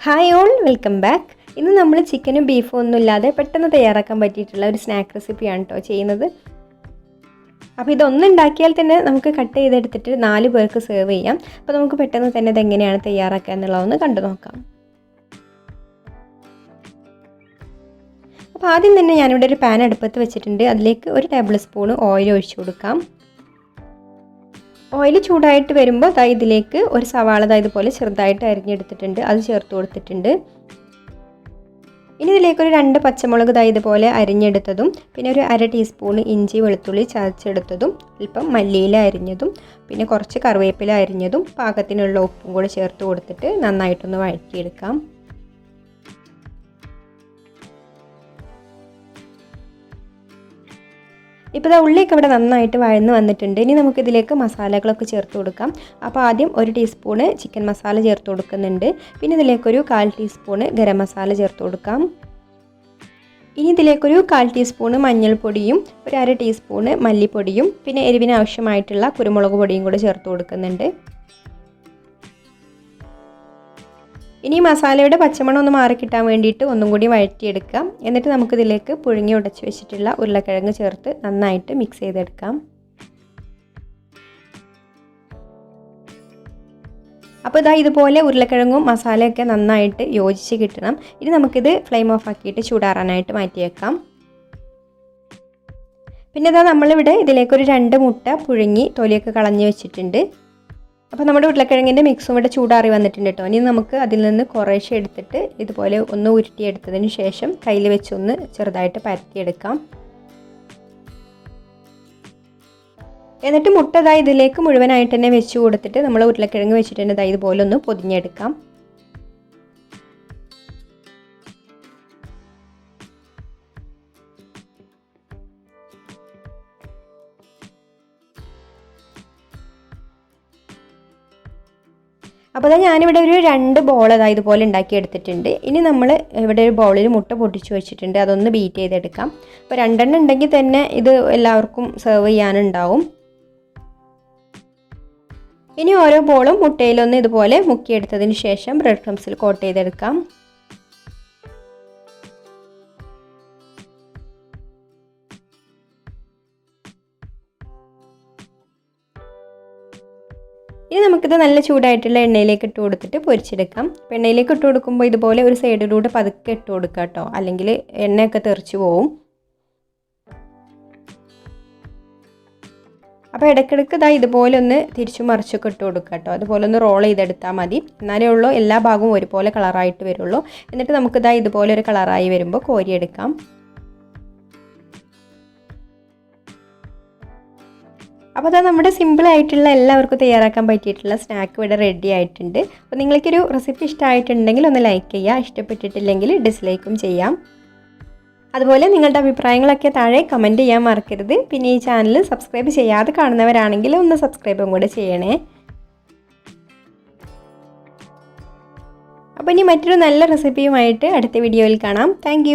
Hi all, welcome back. ഇന്ന് നമ്മൾ ചിക്കനും ബീഫും ഒന്നും ഇല്ലാതെ പെട്ടെന്ന് തയ്യാറാക്കാൻ പറ്റിയിട്ടുള്ള ഒരു സ്നാക്ക് റെസിപ്പിയാണ് കേട്ടോ ചെയ്യുന്നത്. അപ്പോൾ ഇതൊന്നും ഉണ്ടാക്കിയാൽ തന്നെ നമുക്ക് കട്ട് ചെയ്തെടുത്തിട്ട് 4 പേർക്ക് സെർവ് ചെയ്യാം. അപ്പോൾ നമുക്ക് പെട്ടെന്ന് തന്നെ ഇതെങ്ങനെയാണ് തയ്യാറാക്കുക എന്നുള്ളതൊന്ന് കണ്ടു നോക്കാം. അപ്പോൾ ആദ്യം തന്നെ ഞാനിവിടെ ഒരു പാൻ അടുപ്പത്ത് വെച്ചിട്ടുണ്ട്. അതിലേക്ക് 1 ടേബിൾ സ്പൂൺ ഓയിൽ ഒഴിച്ചു കൊടുക്കാം. ഓയിൽ ചൂടായിട്ട് വരുമ്പോൾ ഇതിലേക്ക് ഒരു സവാള ഇതുപോലെ ചെറുതായിട്ട് അരിഞ്ഞെടുത്തിട്ടുണ്ട്, അത് ചേർത്ത് കൊടുത്തിട്ടുണ്ട്. ഇനി ഇതിലേക്കൊരു 2 പച്ചമുളക് ഇതുപോലെ അരിഞ്ഞെടുത്തതും പിന്നെ ഒരു 1/2 ടീസ്പൂൺ ഇഞ്ചി വെളുത്തുള്ളി ചതച്ചെടുത്തതും അല്പം മല്ലിയില അരിഞ്ഞതും പിന്നെ കുറച്ച് കറിവേപ്പില അരിഞ്ഞതും പാകത്തിനുള്ള ഉപ്പും കൂടെ ചേർത്ത് കൊടുത്തിട്ട് നന്നായിട്ടൊന്ന് വഴറ്റിയെടുക്കാം. ഇപ്പോൾ ഉള്ളിയൊക്കെ ഇവിടെ നന്നായിട്ട് വഴന്ന് വന്നിട്ടുണ്ട്. ഇനി നമുക്കിതിലേക്ക് മസാലകളൊക്കെ ചേർത്ത് കൊടുക്കാം. അപ്പോൾ ആദ്യം 1 ടീസ്പൂണ് ചിക്കൻ മസാല ചേർത്ത് കൊടുക്കുന്നുണ്ട്. പിന്നെ ഇതിലേക്കൊരു 1/4 ടീസ്പൂണ് ഗരം മസാല ചേർത്ത് കൊടുക്കാം. ഇനി ഇതിലേക്കൊരു 1/4 ടീസ്പൂണ് മഞ്ഞൾപ്പൊടിയും ഒരു 1/2 ടീസ്പൂണ് മല്ലിപ്പൊടിയും പിന്നെ എരിവിന് ആവശ്യമായിട്ടുള്ള കുരുമുളക് പൊടിയും കൂടെ ചേർത്ത് കൊടുക്കുന്നുണ്ട്. ഇനി മസാലയുടെ പച്ചമണം ഒന്ന് മാറി കിട്ടാൻ വേണ്ടിയിട്ട് ഒന്നും കൂടി വഴറ്റിയെടുക്കാം. എന്നിട്ട് നമുക്കിതിലേക്ക് പുഴുങ്ങി ഉടച്ച് വെച്ചിട്ടുള്ള ഉരുളക്കിഴങ്ങ് ചേർത്ത് നന്നായിട്ട് മിക്സ് ചെയ്തെടുക്കാം. അപ്പോൾ ഇതുപോലെ ഉരുളക്കിഴങ്ങും മസാലയൊക്കെ നന്നായിട്ട് യോജിച്ച് കിട്ടണം. ഇനി നമുക്കിത് ഫ്ലെയിം ഓഫ് ആക്കിയിട്ട് ചൂടാറാനായിട്ട് മാറ്റി വെക്കാം. പിന്നെ നമ്മളിവിടെ ഇതിലേക്കൊരു 2 മുട്ട പുഴുങ്ങി തൊലിയൊക്കെ കളഞ്ഞ് വെച്ചിട്ടുണ്ട്. അപ്പോൾ നമ്മുടെ ഉരുളക്കിഴങ്ങിൻ്റെ മിക്സും ഇവിടെ ചൂടാറി വന്നിട്ടുണ്ട് കേട്ടോ. ഇനി നമുക്ക് അതിൽ നിന്ന് കുറേശ്ശെ എടുത്തിട്ട് ഇതുപോലെ ഒന്ന് ഉരുട്ടിയെടുത്തതിന് ശേഷം കയ്യിൽ വെച്ചൊന്ന് ചെറുതായിട്ട് പരത്തിയെടുക്കാം. എന്നിട്ട് മുട്ട ഇതിലേക്ക് മുഴുവനായിട്ട് തന്നെ വെച്ച് കൊടുത്തിട്ട് നമ്മൾ ഉരുളക്കിഴങ്ങ് വെച്ചിട്ടുണ്ട് ഇതുപോലെ ഒന്ന് പൊതിഞ്ഞെടുക്കാം. അപ്പോൾ ഞാനിവിടെ ഒരു 2 ബോൾ ഇതുപോലെ ഉണ്ടാക്കിയെടുത്തിട്ടുണ്ട്. ഇനി നമ്മൾ ഇവിടെ ഒരു ബൗളിൽ മുട്ട പൊട്ടിച്ച് വെച്ചിട്ടുണ്ട്, അതൊന്ന് ബീറ്റ് ചെയ്തെടുക്കാം. അപ്പോൾ 2 എണ്ണം ഉണ്ടെങ്കിൽ തന്നെ ഇത് എല്ലാവർക്കും സെർവ് ചെയ്യാനുണ്ടാവും. ഇനി ഓരോ ബോളും മുട്ടയിലൊന്ന് ഇതുപോലെ മുക്കിയെടുത്തതിന് ശേഷം ബ്രെഡ് ക്രംസിൽ കോട്ട് ചെയ്തെടുക്കാം. ഇനി നമുക്കിത് നല്ല ചൂടായിട്ടുള്ള എണ്ണയിലേക്ക് ഇട്ട് കൊടുത്തിട്ട് പൊരിച്ചെടുക്കാം. അപ്പോൾ എണ്ണയിലേക്ക് ഇട്ട് കൊടുക്കുമ്പോൾ ഇതുപോലെ ഒരു സൈഡിലൂടെ പതുക്കെ ഇട്ട് കൊടുക്കുക കേട്ടോ, അല്ലെങ്കിൽ എണ്ണയൊക്കെ തെറിച്ച് പോവും. അപ്പോൾ ഇടയ്ക്കിടയ്ക്ക് ഇതുപോലെ ഒന്ന് തിരിച്ചു മറിച്ചൊക്കെ ഇട്ട് കൊടുക്കുക കേട്ടോ. അതുപോലെ ഒന്ന് റോൾ ചെയ്തെടുത്താൽ മതി. എന്നാലേ ഉള്ളൂ എല്ലാ ഭാഗവും ഒരുപോലെ കളറായിട്ട് വരുള്ളൂ. എന്നിട്ട് നമുക്ക് ഇതുപോലെ ഒരു കളറായി വരുമ്പോൾ കോരിയെടുക്കാം. അപ്പോൾ നമ്മുടെ സിമ്പിളായിട്ടുള്ള എല്ലാവർക്കും തയ്യാറാക്കാൻ പറ്റിയിട്ടുള്ള സ്നാക്ക് ഇവിടെ റെഡി ആയിട്ടുണ്ട്. അപ്പോൾ നിങ്ങൾക്കൊരു റെസിപ്പി ഇഷ്ടമായിട്ടുണ്ടെങ്കിൽ ഒന്ന് ലൈക്ക് ചെയ്യുക, ഇഷ്ടപ്പെട്ടിട്ടില്ലെങ്കിൽ ഡിസ്ലൈക്കും ചെയ്യാം. അതുപോലെ നിങ്ങളുടെ അഭിപ്രായങ്ങളൊക്കെ താഴെ കമൻറ്റ് ചെയ്യാൻ മറക്കരുത്. പിന്നെ ഈ ചാനൽ സബ്സ്ക്രൈബ് ചെയ്യാതെ കാണുന്നവരാണെങ്കിൽ ഒന്ന് സബ്സ്ക്രൈബും കൂടെ ചെയ്യണേ. അപ്പോൾ ഇനി മറ്റൊരു നല്ല റെസിപ്പിയുമായിട്ട് അടുത്ത വീഡിയോയിൽ കാണാം. താങ്ക്